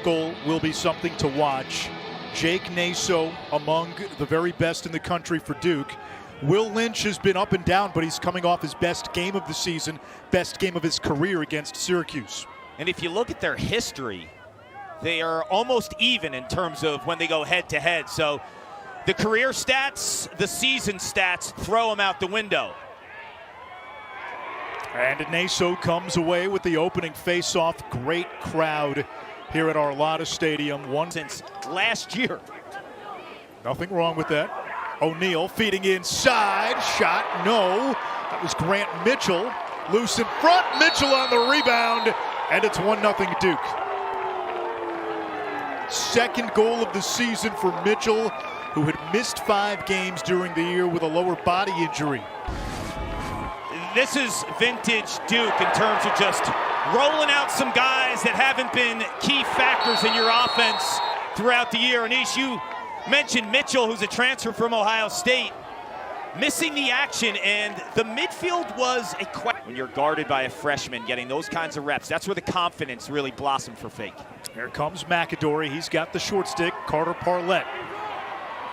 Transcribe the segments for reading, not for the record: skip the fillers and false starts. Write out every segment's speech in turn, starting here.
circle will be something to watch. Jake Naso, among the very best in the country for Duke. Will Lynch has been up and down, but he's coming off his best game of the season, best game of his career against Syracuse. And if you look at their history, they are almost even in terms of when they go head-to-head. So the career stats, the season stats, throw them out the window. And Naso comes away with the opening face-off. Great crowd here at Arlotta Stadium. One since last year. Nothing wrong with that. O'Neal feeding inside. Shot, no. That was Grant Mitchell. Loose in front. Mitchell on the rebound. And it's 1-0 Duke. Second goal of the season for Mitchell, who had missed 5 games during the year with a lower body injury. This is vintage Duke in terms of just rolling out some guys that haven't been key factors in your offense throughout the year. Anish, you mentioned Mitchell, who's a transfer from Ohio State, missing the action, and the midfield was a question. When you're guarded by a freshman, getting those kinds of reps, that's where the confidence really blossomed for Fake. Here comes McAdory. He's got the short stick. Carter Parlett.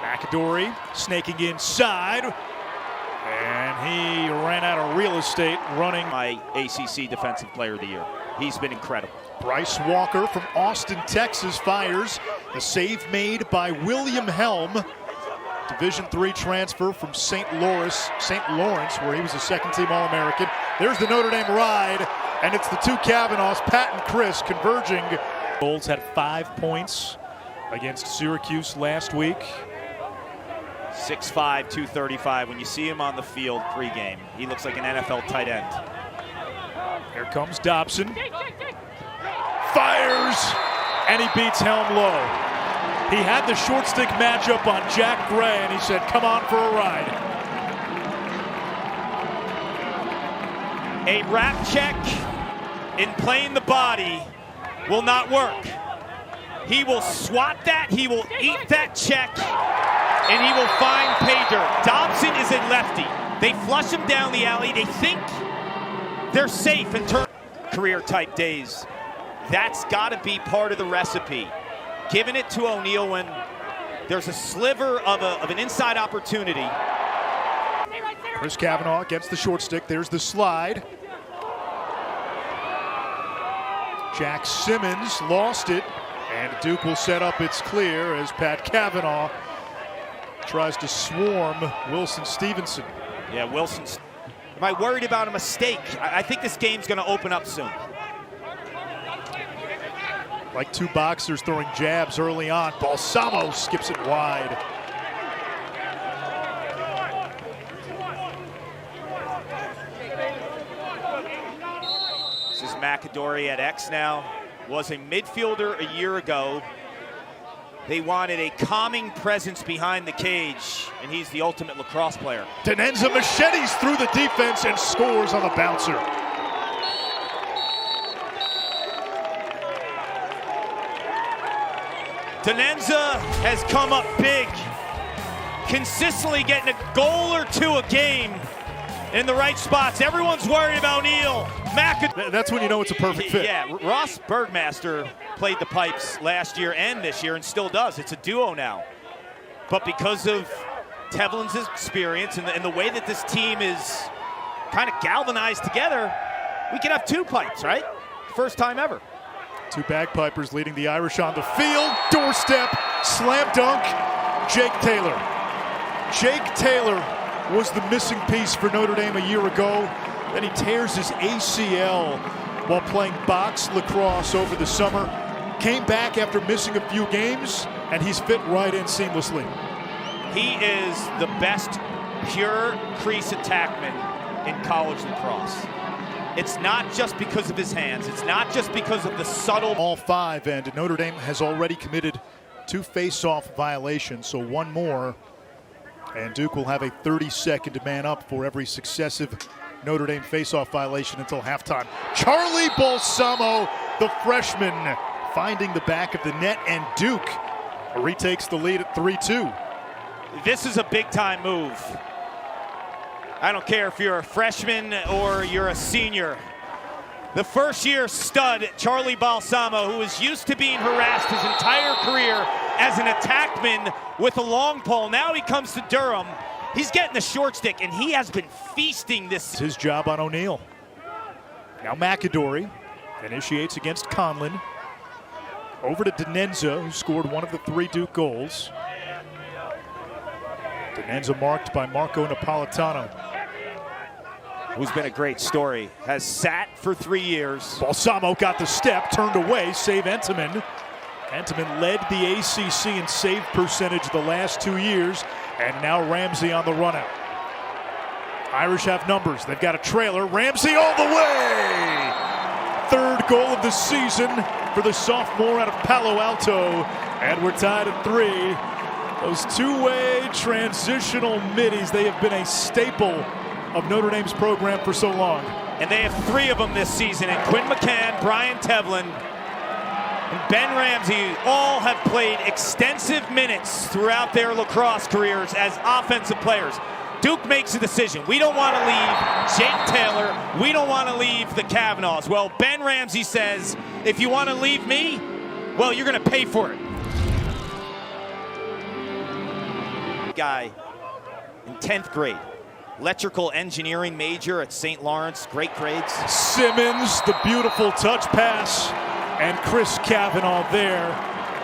McAdory snaking inside, and he ran out of real estate running. My ACC Defensive Player of the Year. He's been incredible. Bryce Walker from Austin, Texas fires. A save made by William Helm. Division III transfer from St. Lawrence, where he was a second-team All-American. There's the Notre Dame ride, and it's the two Kavanaughs, Pat and Chris, converging. Bulls had 5 points against Syracuse last week. 6'5", 235. When you see him on the field pregame, he looks like an NFL tight end. Here comes Dobson. Fires, and he beats Helm low. He had the short stick matchup on Jack Gray, and he said, come on for a ride. A wrap check in playing the body will not work. He will swat that, he will eat that check, and he will find pay dirt. Dobson is a lefty. They flush him down the alley. They think they're safe in terms of career-type days. That's got to be part of the recipe. Giving it to O'Neal when there's a sliver of an inside opportunity. Chris Kavanaugh against the short stick. There's the slide. Jack Simmons lost it, and Duke will set up its clear as Pat Kavanaugh tries to swarm Wilson Stevenson. Yeah, Wilson. Am I worried about a mistake? I think this game's going to open up soon. Like two boxers throwing jabs early on. Balsamo skips it wide. This is McAdory at X now. Was a midfielder a year ago. They wanted a calming presence behind the cage, and he's the ultimate lacrosse player. Denenza machetes through the defense and scores on the bouncer. Denenza has come up big, consistently getting a goal or two a game in the right spots. Everyone's worried about O'Neal. That's when you know it's a perfect fit. Yeah, Ross Bergmaster played the pipes last year and this year and still does. It's a duo now. But because of Tevlin's experience and the way that this team is kind of galvanized together, we could have 2 pipes, right? First time ever. 2 bagpipers leading the Irish on the field. Doorstep, slam dunk, Jake Taylor. Jake Taylor was the missing piece for Notre Dame a year ago. Then he tears his ACL while playing box lacrosse over the summer. Came back after missing a few games, and he's fit right in seamlessly. He is the best pure crease attackman in college lacrosse. It's not just because of his hands. It's not just because of the subtle. All 5, and Notre Dame has already committed 2 face-off violations, so 1 more. And Duke will have a 30-second man up for every successive Notre Dame face-off violation until halftime. Charlie Balsamo, the freshman, finding the back of the net, and Duke retakes the lead at 3-2. This is a big-time move. I don't care if you're a freshman or you're a senior. The first-year stud, Charlie Balsamo, who is used to being harassed his entire career as an attackman with a long pole. Now he comes to Durham. He's getting the short stick, and he has been feasting this. It's his job on O'Neal. Now McAdory initiates against Conlon. Over to Denenza, who scored one of the 3 Duke goals. Denenza marked by Marco Napolitano. Who's been a great story, has sat for 3 years. Balsamo got the step, turned away, save Entenmann. Entenmann led the ACC in save percentage the last 2 years, and now Ramsey on the run out. Irish have numbers, they've got a trailer, Ramsey all the way! 3rd goal of the season for the sophomore out of Palo Alto, and we're tied at 3. Those two-way transitional middies, they have been a staple of Notre Dame's program for so long. And they have 3 of them this season, and Quinn McCann, Brian Tevlin, and Ben Ramsey all have played extensive minutes throughout their lacrosse careers as offensive players. Duke makes a decision. We don't want to leave Jake Taylor. We don't want to leave the Kavanaughs. Well, Ben Ramsey says, if you want to leave me, well, you're going to pay for it. Guy in 10th grade. Electrical engineering major at St. Lawrence. Great grades. Simmons, the beautiful touch pass. And Chris Kavanaugh there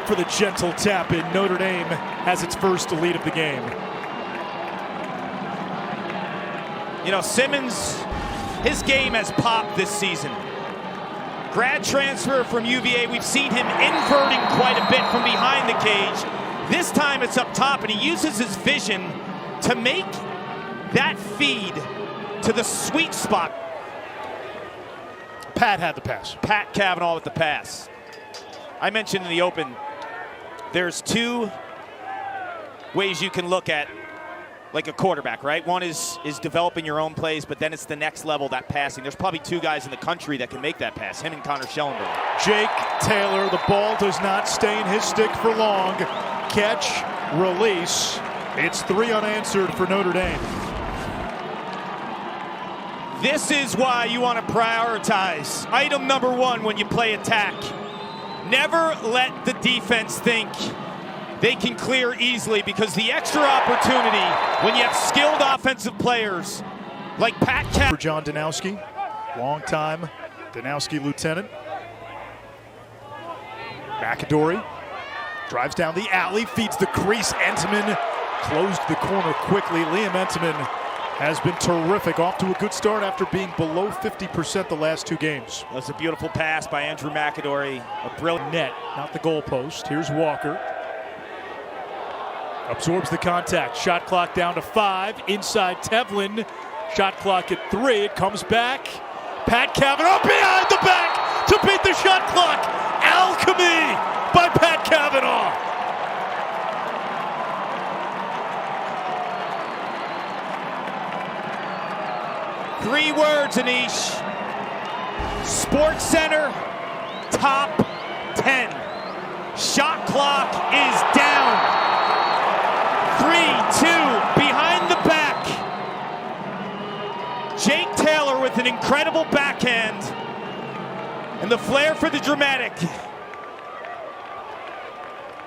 for the gentle tap in. Notre Dame has its first lead of the game. You know, Simmons, his game has popped this season. Grad transfer from UVA, we've seen him inverting quite a bit from behind the cage. This time it's up top, and he uses his vision to make that feed to the sweet spot. Pat had the pass. Pat Kavanaugh with the pass. I mentioned in the open, there's 2 ways you can look at like a quarterback, right? One is developing your own plays, but then it's the next level, that passing. There's probably 2 guys in the country that can make that pass, him and Connor Schellenberger. Jake Taylor, the ball does not stay in his stick for long. Catch, release. It's 3 unanswered for Notre Dame. This is why you want to prioritize. Item number 1 when you play attack. Never let the defense think they can clear easily, because the extra opportunity when you have skilled offensive players like Pat Kavanaugh. For John Danowski, long time Danowski lieutenant. McAdory drives down the alley, feeds the crease. Entenmann closed the corner quickly. Liam Entenmann has been terrific, off to a good start after being below 50% the last 2 games. That's a beautiful pass by Andrew McAdory. A brilliant net, not the goalpost. Here's Walker. Absorbs the contact. Shot clock down to 5. Inside Tevlin. Shot clock at 3. It comes back. Pat Kavanaugh behind the back to beat the shot clock. Alchemy by Pat Kavanaugh. Three words, Anish. Sports Center, top 10. Shot clock is down. 3-2 behind the back. Jake Taylor with an incredible backhand. And the flair for the dramatic.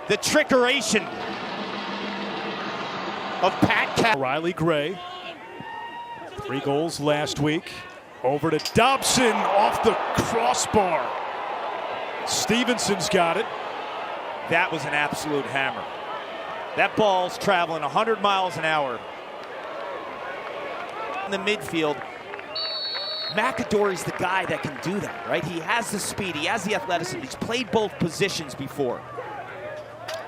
The trickeration of Pat Kavanaugh. Riley Gray. 3 goals last week. Over to Dobson off the crossbar. Stevenson's got it. That was an absolute hammer. That ball's traveling 100 miles an hour. In the midfield, McAdory's the guy that can do that, right? He has the speed, he has the athleticism. He's played both positions before.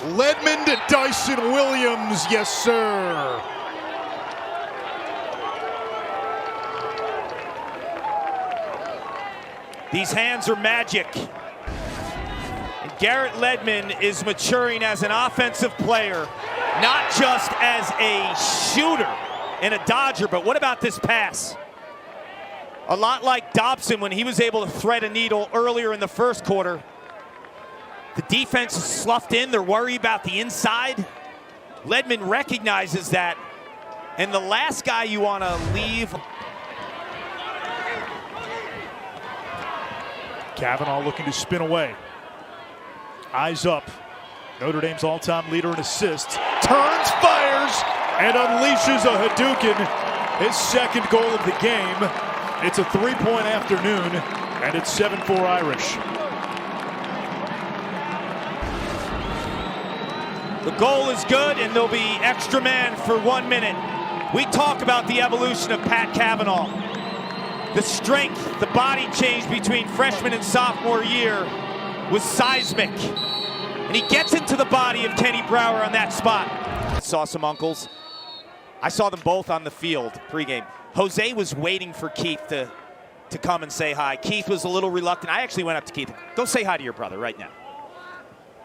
Ledman to Dyson Williams, yes sir. These hands are magic. And Garrett Ledman is maturing as an offensive player, not just as a shooter and a dodger, but what about this pass? A lot like Dobson when he was able to thread a needle earlier in the first quarter. The defense is sloughed in, they're worried about the inside. Ledman recognizes that, and the last guy you want to leave. Kavanaugh looking to spin away. Eyes up. Notre Dame's all-time leader in assists. Turns, fires, and unleashes a Hadouken. His second goal of the game. It's a three-point afternoon, and it's 7-4 Irish. The goal is good, and there'll be extra man for 1 minute. We talk about the evolution of Pat Kavanaugh. The strength, the body change between freshman and sophomore year was seismic. And he gets into the body of Kenny Brower on that spot. I saw some uncles. I saw them both on the field pregame. Jose was waiting for Keith to come and say hi. Keith was a little reluctant. I actually went up to Keith. Go say hi to your brother right now.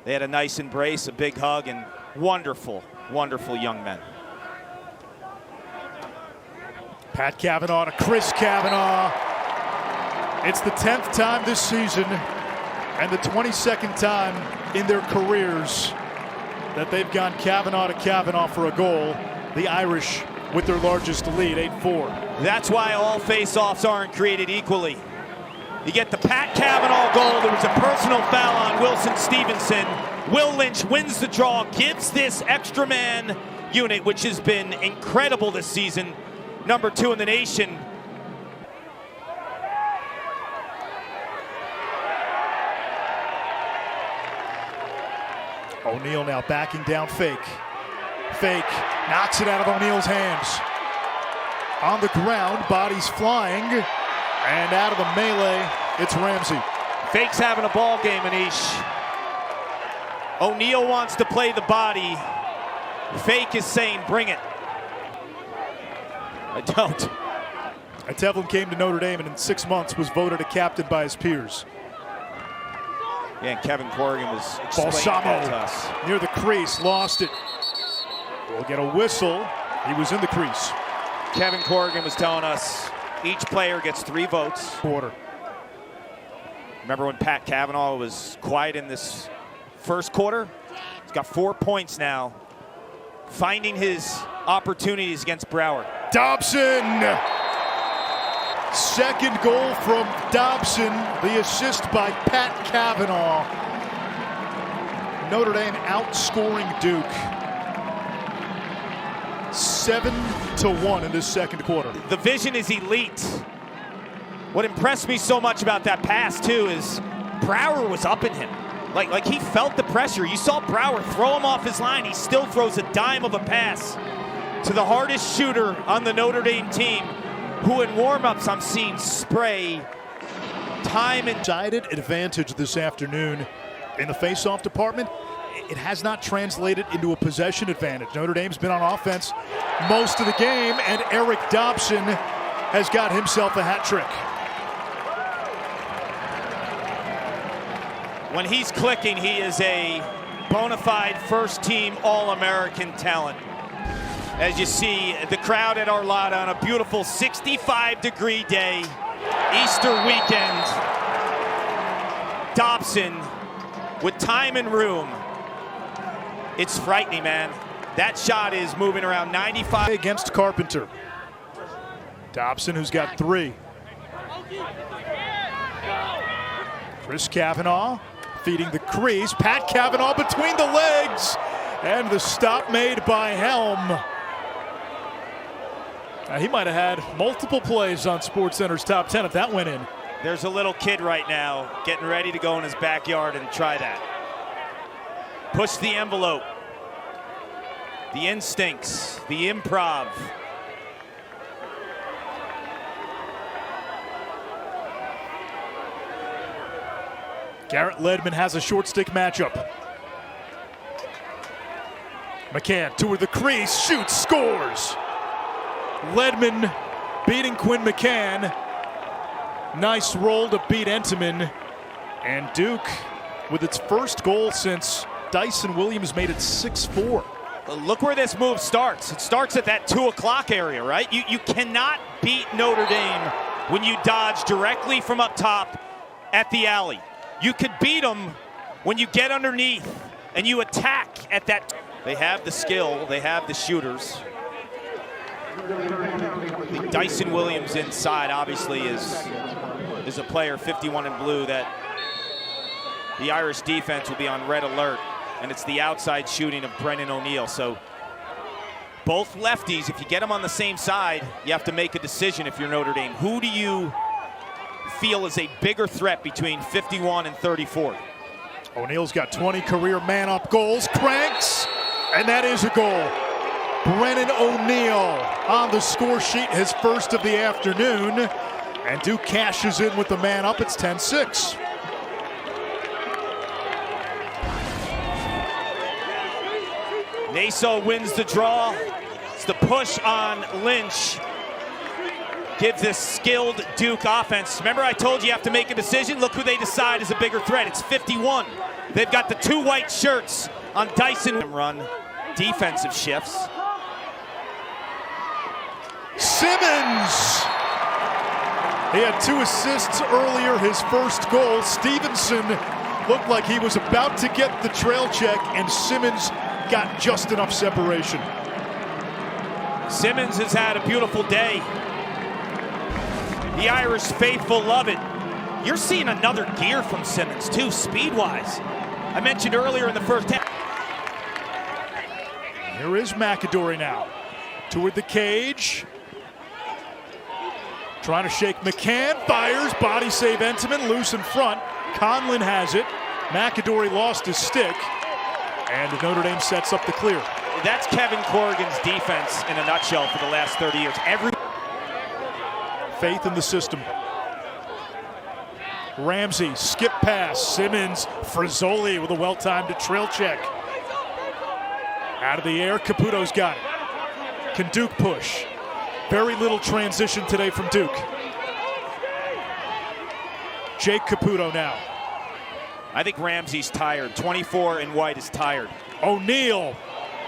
They had a nice embrace, a big hug, and wonderful, wonderful young men. Pat Kavanaugh to Chris Kavanaugh. It's the 10th time this season and the 22nd time in their careers that they've gone Kavanaugh to Kavanaugh for a goal. The Irish with their largest lead, 8-4. That's why all face-offs aren't created equally. You get the Pat Kavanaugh goal. There was a personal foul on Wilson Stevenson. Will Lynch wins the draw, gives this extra man unit, which has been incredible this season, number 2 in the nation. O'Neal now backing down Fake. Fake knocks it out of O'Neal's hands. On the ground, bodies flying, and out of the melee, it's Ramsey. Fake's having a ball game, Anish. O'Neal wants to play the body. Fake is saying, bring it. I don't. Tevlin came to Notre Dame and in 6 months was voted a captain by his peers. Yeah, and Kevin Corrigan was explaining that to us. Near the crease, lost it. We'll get a whistle. He was in the crease. Kevin Corrigan was telling us each player gets 3 votes. Quarter. Remember when Pat Kavanaugh was quiet in this first quarter? He's got 4 points now, finding his opportunities against Brower. Dobson! Second goal from Dobson, the assist by Pat Kavanaugh. Notre Dame outscoring Duke 7-1 in this second quarter. The vision is elite. What impressed me so much about that pass too is Brower was up in him. Like he felt the pressure. You saw Brower throw him off his line. He still throws a dime of a pass to the hardest shooter on the Notre Dame team, who in warm-ups I'm seeing spray time and decided advantage this afternoon in the face-off department. It has not translated into a possession advantage. Notre Dame's been on offense most of the game, and Eric Dobson has got himself a hat trick. When he's clicking, he is a bona fide first-team All-American talent. As you see, the crowd at Arlada on a beautiful 65-degree day, Easter weekend. Dobson with time and room. It's frightening, man. That shot is moving around 95. Against Carpenter. Dobson, who's got 3. Chris Kavanaugh feeding the crease. Pat Kavanaugh between the legs. And the stop made by Helm. He might have had multiple plays on SportsCenter's top 10 if that went in. There's a little kid right now getting ready to go in his backyard and try that. Push the envelope. The instincts, the improv. Garrett Ledman has a short stick matchup. McCann toward the crease, shoots, scores. Ledman beating Quinn McCann. Nice roll to beat Entenmann. And Duke with its first goal since Dyson Williams made it 6-4. Look where this move starts. It starts at that 2 o'clock area, right? You cannot beat Notre Dame when you dodge directly from up top at the alley. You could beat them when you get underneath and you attack at that. They have the skill, they have the shooters. Dyson Williams inside obviously is a player, 51 in blue, that the Irish defense will be on red alert, and it's the outside shooting of Brennan O'Neill. So both lefties, if you get them on the same side, you have to make a decision if you're Notre Dame. Who do you feel is a bigger threat between 51 and 34? O'Neill's got 20 career man-up goals, cranks, and that is a goal. Brennan O'Neill on the score sheet, his first of the afternoon, and Duke cashes in with the man-up. It's 10-6. Naso wins the draw. It's the push on Lynch. Gives this skilled Duke offense. Remember I told you have to make a decision? Look who they decide is a bigger threat. It's 51. They've got the two white shirts on Dyson. Run defensive shifts. Simmons! He had 2 assists earlier, his first goal. Stevenson looked like he was about to get the trail check, and Simmons got just enough separation. Simmons has had a beautiful day. The Irish faithful love it. You're seeing another gear from Simmons too, speed-wise. I mentioned earlier in the first half. Here is McAdory now. Toward the cage. Trying to shake McCann, fires, body save Entenmann, loose in front. Conlon has it. McAdory lost his stick. And Notre Dame sets up the clear. That's Kevin Corrigan's defense in a nutshell for the last 30 years. Faith in the system. Ramsey, skip pass. Simmons, Frizzoli with a well-timed trail check. Out of the air, Caputo's got it. Can Duke push? Very little transition today from Duke. Jake Caputo now. I think Ramsey's tired. 24 in white is tired. O'Neill,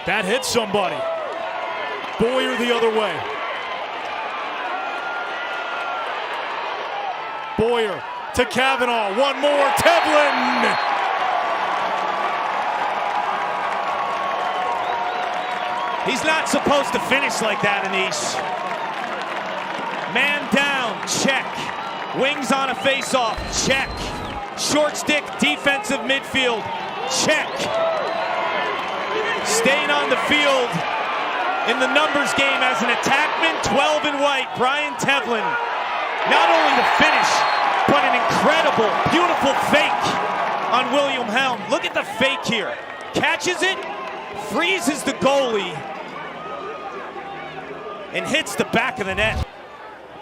that hit somebody. Boyer the other way. Boyer to Kavanaugh, one more, Tevlin! He's not supposed to finish like that, Anish. Man down, check. Wings on a face-off, check. Short stick, defensive midfield, check. Staying on the field in the numbers game as an attackman, 12 in white, Brian Tevlin. Not only the finish, but an incredible, beautiful fake on William Helm. Look at the fake here. Catches it, freezes the goalie, and hits the back of the net.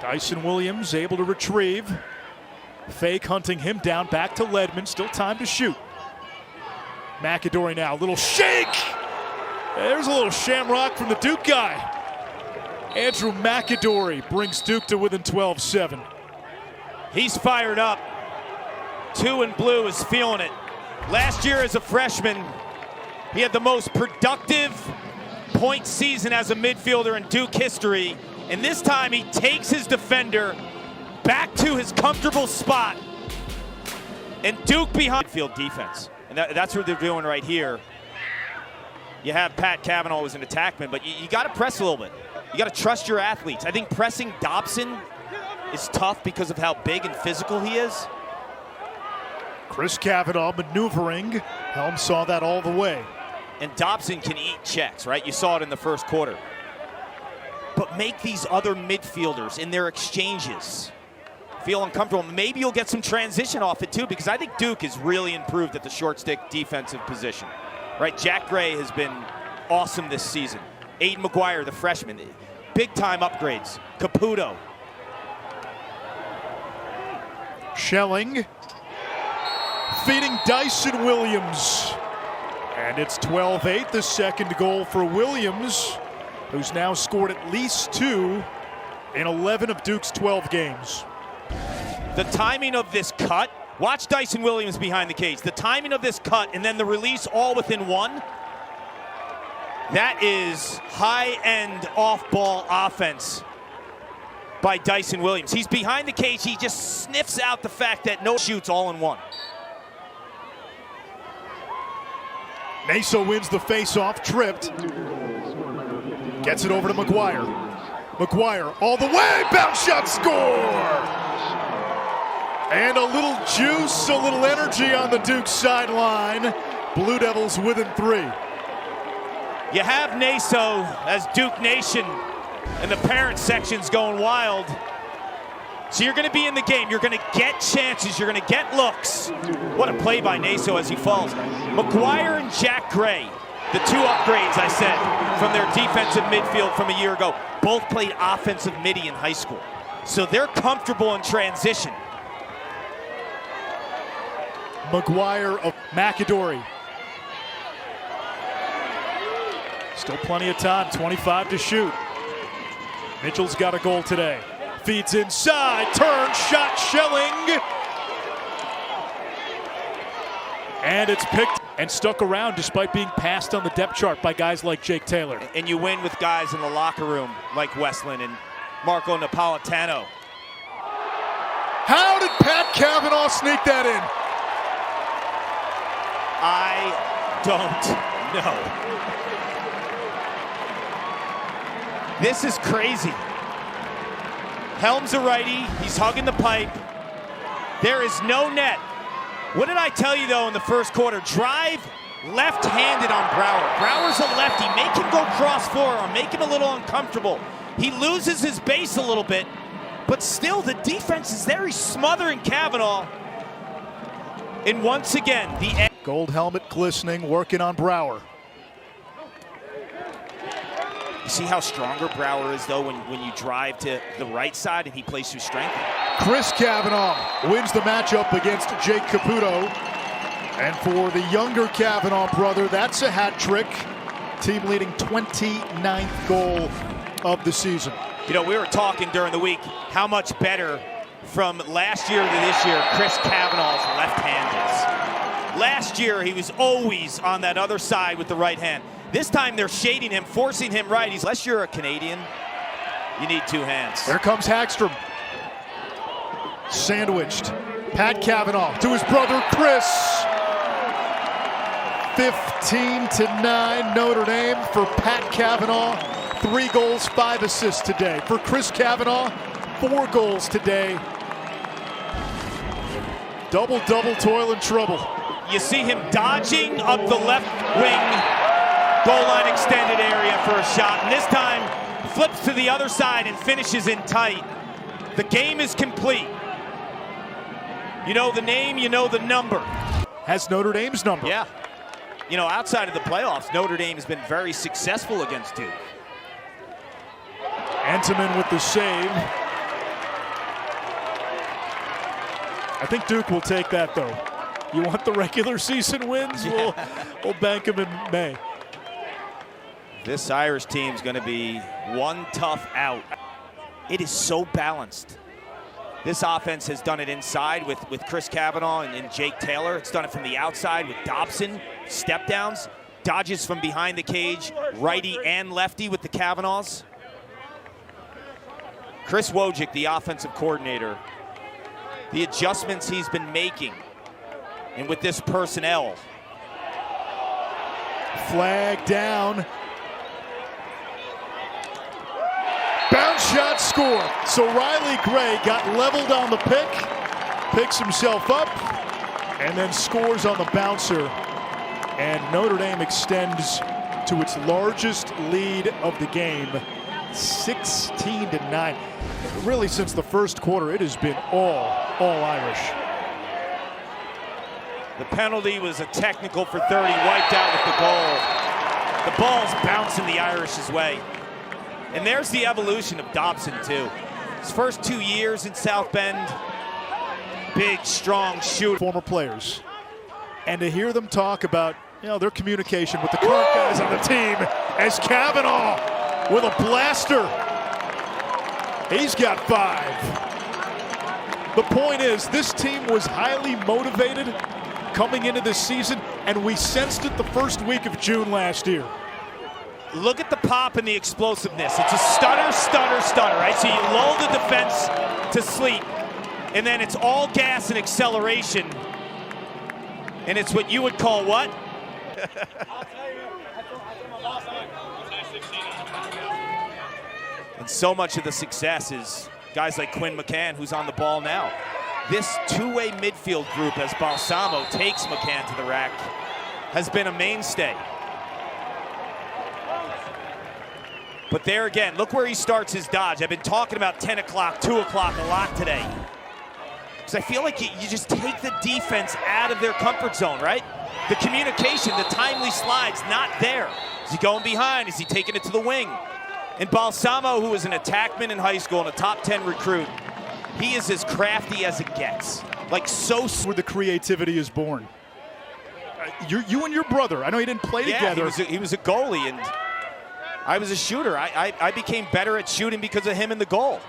Dyson Williams able to retrieve. Fake hunting him down, back to Ledman, still time to shoot. McAdory now, little shake! There's a little shamrock from the Duke guy. Andrew McAdory brings Duke to within 12-7. He's fired up. 2 in blue is feeling it. Last year as a freshman, he had the most productive point season as a midfielder in Duke history. And this time he takes his defender back to his comfortable spot. And Duke behind midfield defense. And that's what they're doing right here. You have Pat Kavanaugh as an attackman, but you got to press a little bit. You got to trust your athletes. I think pressing Dobson is tough because of how big and physical he is. Chris Kavanaugh maneuvering. Helm saw that all the way. And Dobson can eat checks, right? You saw it in the first quarter. But make these other midfielders in their exchanges feel uncomfortable. Maybe you'll get some transition off it too, because I think Duke has really improved at the short stick defensive position. Right, Jack Gray has been awesome this season. Aiden McGuire, the freshman, big time upgrades. Caputo. Schelling feeding Dyson Williams. And it's 12-8, the second goal for Williams, who's now scored at least 2 in 11 of Duke's 12 games. The timing of this cut, watch Dyson Williams behind the cage. The timing of this cut and then the release all within 1. That is high-end off-ball offense by Dyson Williams. He's behind the cage. He just sniffs out the fact that no shoots all in 1. Naso wins the face-off, tripped. Gets it over to McGuire. McGuire all the way, bounce shot, score! And a little juice, a little energy on the Duke sideline. Blue Devils within 3. You have Naso as Duke Nation, and the parent section's going wild. So you're going to be in the game. You're going to get chances. You're going to get looks. What a play by Naso as he falls. McGuire and Jack Gray, the 2 upgrades I said from their defensive midfield from a year ago, both played offensive midi in high school. So they're comfortable in transition. McGuire of McAdory. Still plenty of time, 25 to shoot. Mitchell's got a goal today. Feeds inside, turn, shot, Schelling. And it's picked and stuck around despite being passed on the depth chart by guys like Jake Taylor. And you win with guys in the locker room like Westland and Marco Napolitano. How did Pat Cavanaugh sneak that in? I don't know. This is crazy. Helm's a righty. He's hugging the pipe. There is no net. What did I tell you, though, in the first quarter? Drive left-handed on Brower. Brower's a lefty. Make him go cross-floor or make him a little uncomfortable. He loses his base a little bit, but still the defense is there. He's smothering Cavanaugh. And once again, the gold helmet glistening, working on Brower. You see how stronger Brower is, though, when you drive to the right side and he plays through strength? Chris Cavanaugh wins the matchup against Jake Caputo. And for the younger Cavanaugh brother, that's a hat trick. Team leading 29th goal of the season. You know, we were talking during the week how much better from last year to this year Chris Cavanaugh's left hand is. Last year, he was always on that other side with the right hand. This time they're shading him, forcing him right. Unless you're a Canadian, you need 2 hands. There comes Hagstrom. Sandwiched. Pat Cavanaugh to his brother Chris. 15-9 Notre Dame for Pat Cavanaugh. 3 goals, 5 assists today. For Chris Cavanaugh, 4 goals today. Double-double, toil and trouble. You see him dodging up the left wing. Goal line extended area for a shot, and this time flips to the other side and finishes in tight. The game is complete. You know the name, you know the number. Has Notre Dame's number. Yeah. You know, outside of the playoffs, Notre Dame has been very successful against Duke. Entenmann with the save. I think Duke will take that, though. You want the regular season wins? Yeah. We'll bank them in May. This Irish team's going to be one tough out. It is so balanced. This offense has done it inside with Chris Cavanaugh and Jake Taylor. It's done it from the outside with Dobson, step downs, dodges from behind the cage, righty and lefty with the Cavanaughs. Chris Wojcik, the offensive coordinator, the adjustments he's been making, and with this personnel. Flag down. Bounce shot, score. So Riley Gray got leveled on the pick, picks himself up, and then scores on the bouncer. And Notre Dame extends to its largest lead of the game, 16-9. Really, since the first quarter, it has been all Irish. The penalty was a technical for 30, wiped out with the goal. The ball's bouncing the Irish's way. And there's the evolution of Dobson, too. His first 2 years in South Bend, big, strong shooter. Former players. And to hear them talk about, their communication with the current guys on the team, as Cavanaugh with a blaster. He's got 5. The point is, this team was highly motivated coming into this season, and we sensed it the first week of June last year. Look at the pop and the explosiveness. It's a stutter, stutter, stutter, right? So you lull the defense to sleep, and then it's all gas and acceleration. And it's what you would call what? And so much of the success is guys like Quinn McCann, who's on the ball now. This two-way midfield group, as Balsamo takes McCann to the rack, has been a mainstay. But there again, look where he starts his dodge. I've been talking about 10 o'clock, 2 o'clock a lot today. Because I feel like you just take the defense out of their comfort zone, right? The communication, the timely slides, not there. Is he going behind? Is he taking it to the wing? And Balsamo, who was an attackman in high school and a top 10 recruit, he is as crafty as it gets. Like so. Where the creativity is born. You and your brother, I know you didn't play together. He was a goalie, and I was a shooter. I became better at shooting because of him in the goal.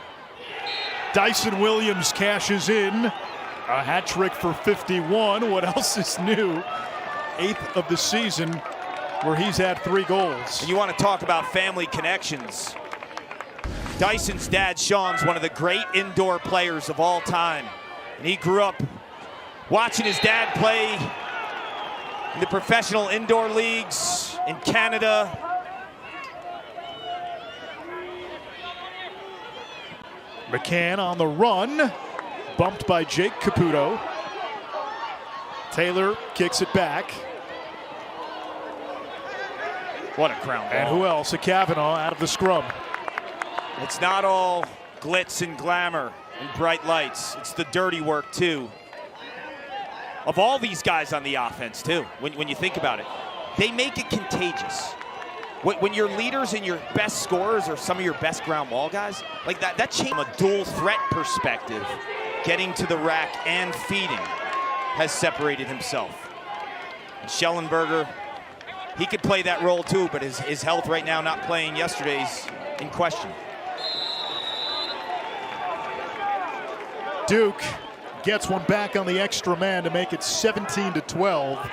Dyson Williams cashes in. A hat trick for 51. What else is new? 8th of the season where he's had 3 goals. And you want to talk about family connections. Dyson's dad, Sean's one of the great indoor players of all time. And he grew up watching his dad play in the professional indoor leagues in Canada. McCann on the run, bumped by Jake Caputo. Taylor kicks it back. What a crown ball. And who else? A Kavanaugh out of the scrum. It's not all glitz and glamour and bright lights. It's the dirty work, too. Of all these guys on the offense, too, when you think about it. They make it contagious. When your leaders and your best scorers are some of your best ground ball guys, like that change from a dual threat perspective, getting to the rack and feeding, has separated himself. And Schellenberger, he could play that role too, but his health right now, not playing yesterday's in question. Duke gets one back on the extra man to make it 17-12.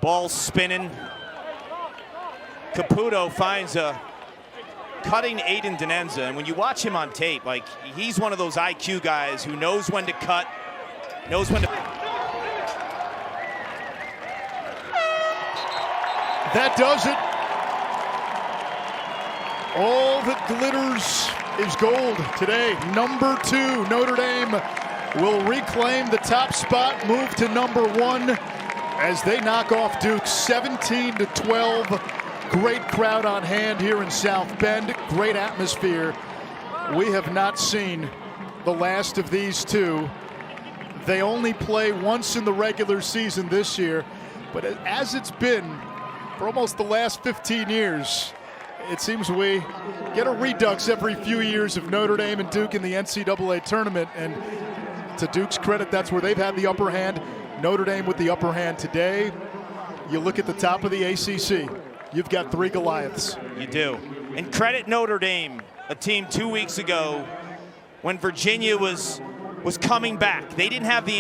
Ball spinning. Caputo finds a cutting Aiden Denenza, and when you watch him on tape, like, he's one of those IQ guys who knows when to cut, knows when to. That does it. All that glitters is gold today. Number 2, Notre Dame will reclaim the top spot, move to number 1 as they knock off Duke 17-12. Great crowd on hand here in South Bend. Great atmosphere. We have not seen the last of these two. They only play once in the regular season this year, but as it's been for almost the last 15 years, it seems we get a redux every few years of Notre Dame and Duke in the NCAA tournament, and to Duke's credit, that's where they've had the upper hand. Notre Dame with the upper hand today. You look at the top of the ACC, you've got 3 Goliaths. You do. And credit Notre Dame, a team 2 weeks ago when Virginia was coming back. They didn't have the